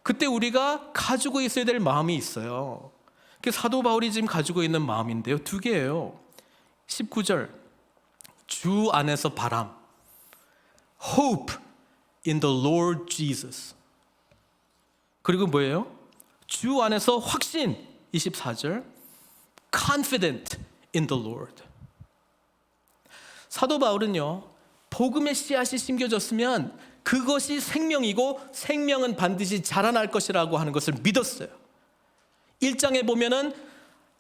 그때 우리가 가지고 있어야 될 마음이 있어요. 그게 사도 바울이 지금 가지고 있는 마음인데요. 2개예요. 19절 주 안에서 바람, hope in the Lord Jesus. 그리고 뭐예요? 주 안에서 확신, 24절 confident in the Lord. 사도 바울은요 복음의 씨앗이 심겨졌으면 그것이 생명이고 생명은 반드시 자라날 것이라고 하는 것을 믿었어요. 1장에 보면은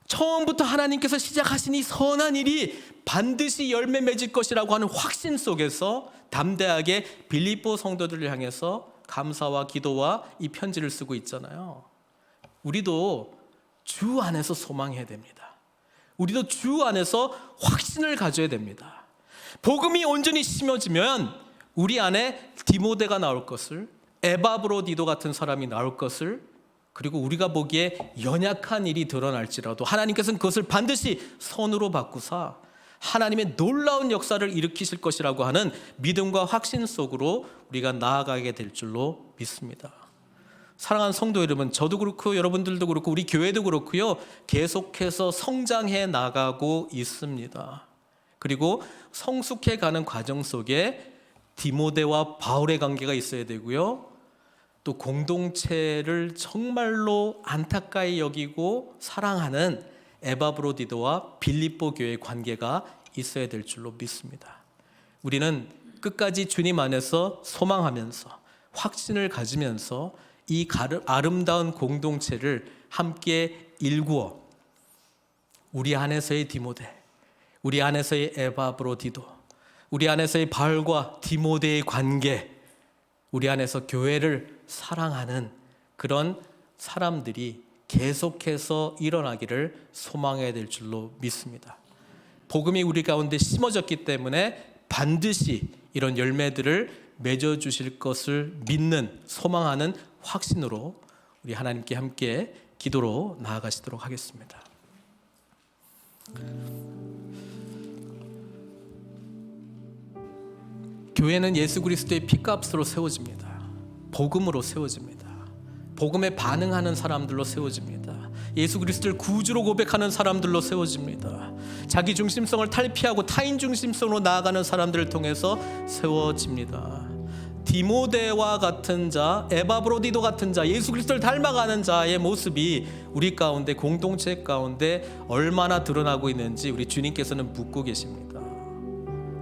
처음부터 하나님께서 시작하신 이 선한 일이 반드시 열매 맺을 것이라고 하는 확신 속에서 담대하게 빌립보 성도들을 향해서 감사와 기도와 이 편지를 쓰고 있잖아요. 우리도 주 안에서 소망해야 됩니다. 우리도 주 안에서 확신을 가져야 됩니다. 복음이 온전히 심어지면 우리 안에 디모데가 나올 것을, 에바브로디도 같은 사람이 나올 것을, 그리고 우리가 보기에 연약한 일이 드러날지라도 하나님께서는 그것을 반드시 선으로 바꾸사 하나님의 놀라운 역사를 일으키실 것이라고 하는 믿음과 확신 속으로 우리가 나아가게 될 줄로 믿습니다. 사랑하는 성도 여러분, 저도 그렇고 여러분들도 그렇고 우리 교회도 그렇고요, 계속해서 성장해 나가고 있습니다. 그리고 성숙해 가는 과정 속에 디모데와 바울의 관계가 있어야 되고요, 또 공동체를 정말로 안타까이 여기고 사랑하는 에바브로디도와 빌립보 교회의 관계가 있어야 될 줄로 믿습니다. 우리는 끝까지 주님 안에서 소망하면서 확신을 가지면서 이 아름다운 공동체를 함께 일구어 우리 안에서의 디모데, 우리 안에서의 에바브로디도, 우리 안에서의 바울과 디모데의 관계, 우리 안에서 교회를 사랑하는 그런 사람들이 계속해서 일어나기를 소망해야 될 줄로 믿습니다. 복음이 우리 가운데 심어졌기 때문에 반드시 이런 열매들을 맺어주실 것을 믿는, 소망하는 확신으로 우리 하나님께 함께 기도로 나아가시도록 하겠습니다. 교회는 예수 그리스도의 피값으로 세워집니다. 복음으로 세워집니다. 복음에 반응하는 사람들로 세워집니다. 예수 그리스도를 구주로 고백하는 사람들로 세워집니다. 자기 중심성을 탈피하고 타인 중심성으로 나아가는 사람들을 통해서 세워집니다. 디모데와 같은 자, 에바브로디도 같은 자, 예수 그리스도를 닮아가는 자의 모습이 우리 가운데, 공동체 가운데 얼마나 드러나고 있는지 우리 주님께서는 묻고 계십니다.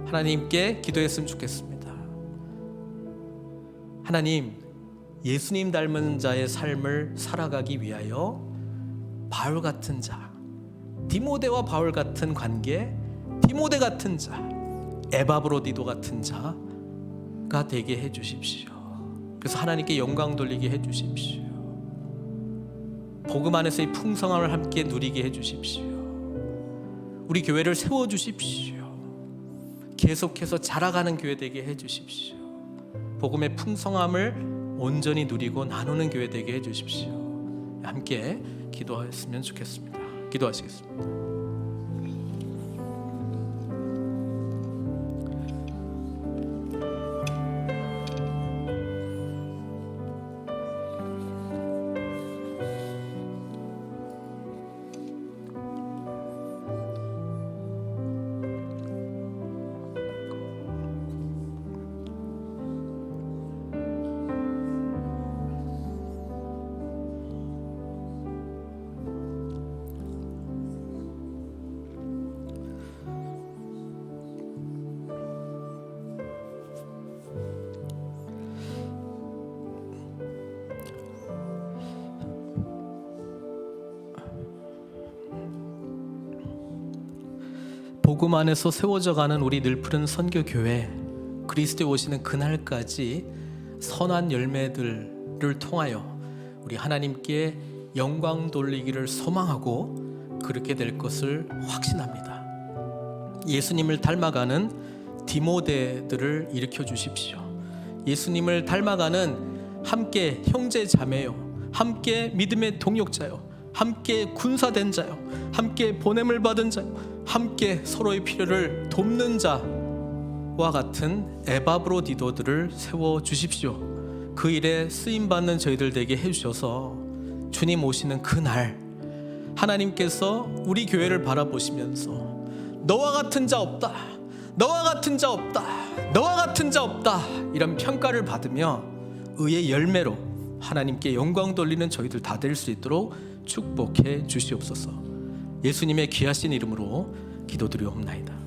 하나님께 기도했으면 좋겠습니다. 하나님, 예수님 닮은 자의 삶을 살아가기 위하여 바울 같은 자, 디모데와 바울 같은 관계, 디모데 같은 자, 에바브로디도 같은 자가 되게 해주십시오. 그래서 하나님께 영광 돌리게 해주십시오. 복음 안에서의 풍성함을 함께 누리게 해주십시오. 우리 교회를 세워주십시오. 계속해서 자라가는 교회 되게 해주십시오. 복음의 풍성함을 온전히 누리고 나누는 교회 되게 해주십시오. 함께 기도했으면 좋겠습니다. 기도하시겠습니다. 복음 안에서 세워져가는 우리 늘푸른 선교교회, 그리스도에 오시는 그날까지 선한 열매들을 통하여 우리 하나님께 영광 돌리기를 소망하고 그렇게 될 것을 확신합니다. 예수님을 닮아가는 디모데들을 일으켜 주십시오. 예수님을 닮아가는 함께 형제 자매요, 함께 믿음의 동역자요, 함께 군사된 자요, 함께 보냄을 받은 자요, 함께 서로의 필요를 돕는 자와 같은 에바브로디도들을 세워주십시오. 그 일에 쓰임받는 저희들 되게 해주셔서 주님 오시는 그날 하나님께서 우리 교회를 바라보시면서 너와 같은 자 없다, 너와 같은 자 없다, 너와 같은 자 없다, 이런 평가를 받으며 의의 열매로 하나님께 영광 돌리는 저희들 다 될 수 있도록 축복해 주시옵소서. 예수님의 귀하신 이름으로 기도드리옵나이다.